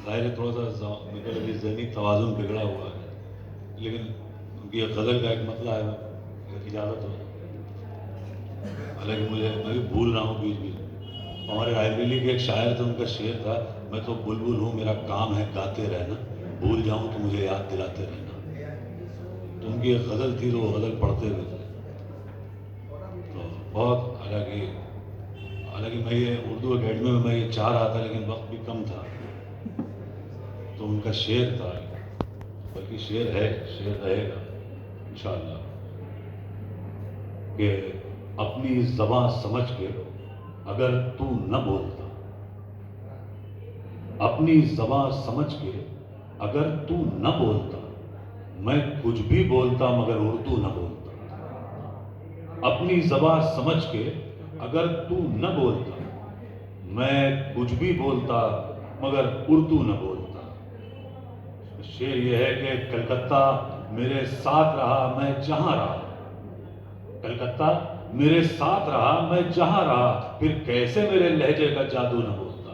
ظاہر ہے تھوڑا سا مطلب ابھی ذہنی توازن بگڑا ہوا ہے، لیکن ان کی غزل کا ایک مسئلہ ہے، اگر اجازت ہو، حالانکہ میں بھی بھول رہا ہوں بیچ بیچ میں۔ ہمارے رائے بریلی کے ایک شاعر تھے، ان کا شعر تھا، میں تو بلبل ہوں میرا کام ہے گاتے رہنا، بھول جاؤں تو مجھے یاد دلاتے رہنا۔ تو ان کی ایک غزل تھی، تو وہ غزل پڑھتے ہوئے تھے، تو بہت، حالانکہ میں یہ اردو اکیڈمی میں یہ چاہ رہا تھا، لیکن وقت بھی کم تھا، تو ان کا شعر تھا، بلکہ شعر ہے، شعر رہے گا انشاءاللہ، کہ اپنی زباں سمجھ کے اگر تو نہ بولتا، اپنی زباں سمجھ کے اگر تو نہ بولتا، میں کچھ بھی بولتا مگر اردو نہ بولتا۔ اپنی زباں سمجھ کے اگر تو نہ بولتا، میں کچھ بھی بولتا مگر اردو نہ بولتا۔ شعر یہ ہے کہ کلکتہ میرے ساتھ رہا میں جہاں رہا، کلکتہ میرے ساتھ رہا میں جہاں رہا، پھر کیسے میرے لہجے کا جادو نہ بولتا۔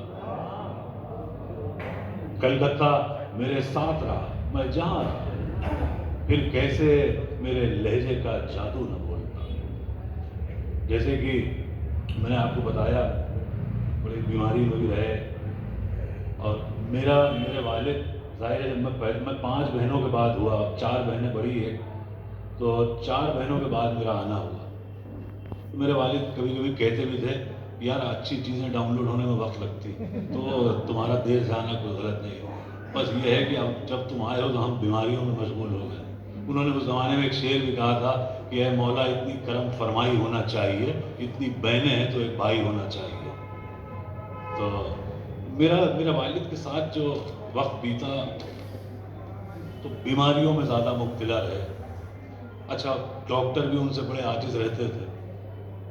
کلکتہ میرے ساتھ رہا میں جہاں رہا، پھر کیسے میرے لہجے کا جادو نہ بولتا۔ جیسے کہ میں نے آپ کو بتایا، بڑی بیماری میں بھی رہے، اور میرے والد، ظاہر ہے جب میں 5 بہنوں کے بعد ہوا، 4 بہنیں بڑی ہیں، تو 4 بہنوں کے بعد میرا آنا ہوا۔ تو میرے والد کبھی کبھی کہتے بھی تھے، یار اچھی چیزیں ڈاؤن لوڈ ہونے میں وقت لگتی، تو تمہارا دیر سے آنا کوئی غلط نہیں ہو، بس یہ ہے کہ اب جب تم آئے ہو تو ہم بیماریوں میں مشغول ہو گئے۔ انہوں نے اس زمانے میں ایک شعر بھی کہا تھا کہ اے مولا اتنی کرم فرمائی ہونا چاہیے، اتنی بہنیں ہیں تو ایک بھائی ہونا چاہیے۔ تو میرا والد کے ساتھ جو وقت بیتا، تو بیماریوں میں زیادہ مبتلا رہے۔ اچھا، ڈاکٹر بھی ان سے بڑے عاجز رہتے تھے،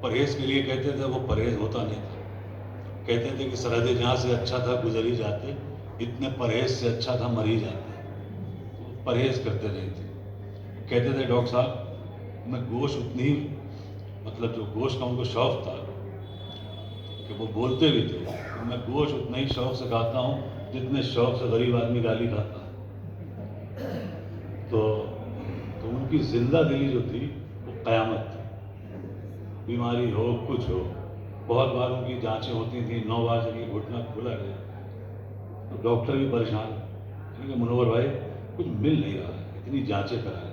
پرہیز کے لیے کہتے تھے، وہ پرہیز ہوتا نہیں تھا۔ کہتے تھے کہ سرحد جہاں سے اچھا تھا گزر ہی جاتے، اتنے پرہیز سے اچھا تھا مر ہی جاتے۔ تو پرہیز کرتے نہیں تھے۔ کہتے تھے ڈاکٹر صاحب میں گوشت اتنی، مطلب جو گوشت کا ان کو شوق تھا، کہ وہ بولتے بھی تھے کہ میں گوشت اتنا ہی شوق سے کھاتا ہوں جتنے شوق سے غریب آدمی گالی کھاتا ہے۔ تو ان کی زندہ دلی جو تھی وہ قیامت تھی، بیماری ہو کچھ ہو۔ بہت بار ان کی جانچیں ہوتی تھیں، 9 بار سے یہ گھٹنا کھلا ہے، تو ڈاکٹر بھی پریشان، کہ منور بھائی کچھ مل نہیں رہا ہے، اتنی جانچیں کرا لی۔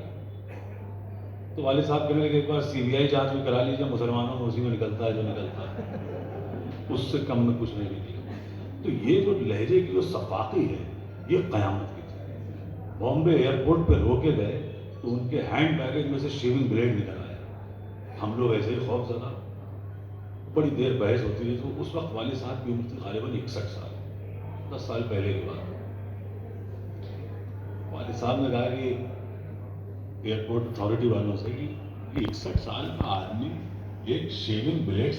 تو والد صاحب کہنے لگے ایک بار CBI جانچ بھی کرا لیجیے، مسلمانوں میں اسی میں نکلتا ہے جو نکلتا ہے، اس سے کم میں کچھ نہیں نکلے۔ تو یہ جو لہجے کی جو صفاقی ہے، یہ قیامت کی تھی۔ بامبے ایئرپورٹ پہ روکے گئے تو ان کے ہینڈ بیگیج میں سے شیونگ بلیڈ نکل آیا۔ ہم لوگ ایسے ہی خوف زدہ، بڑی دیر بحث ہوتی رہی۔ تو اس وقت والد صاحب کی عمر تھی غالباً 61 سال، 10 سال پہلے کی بات۔ والد صاحب نے کہا کہ ایئرپورٹ اتھارٹی والوں سے کہ 61 سال کا آدمی ایک شیونگ بلیڈ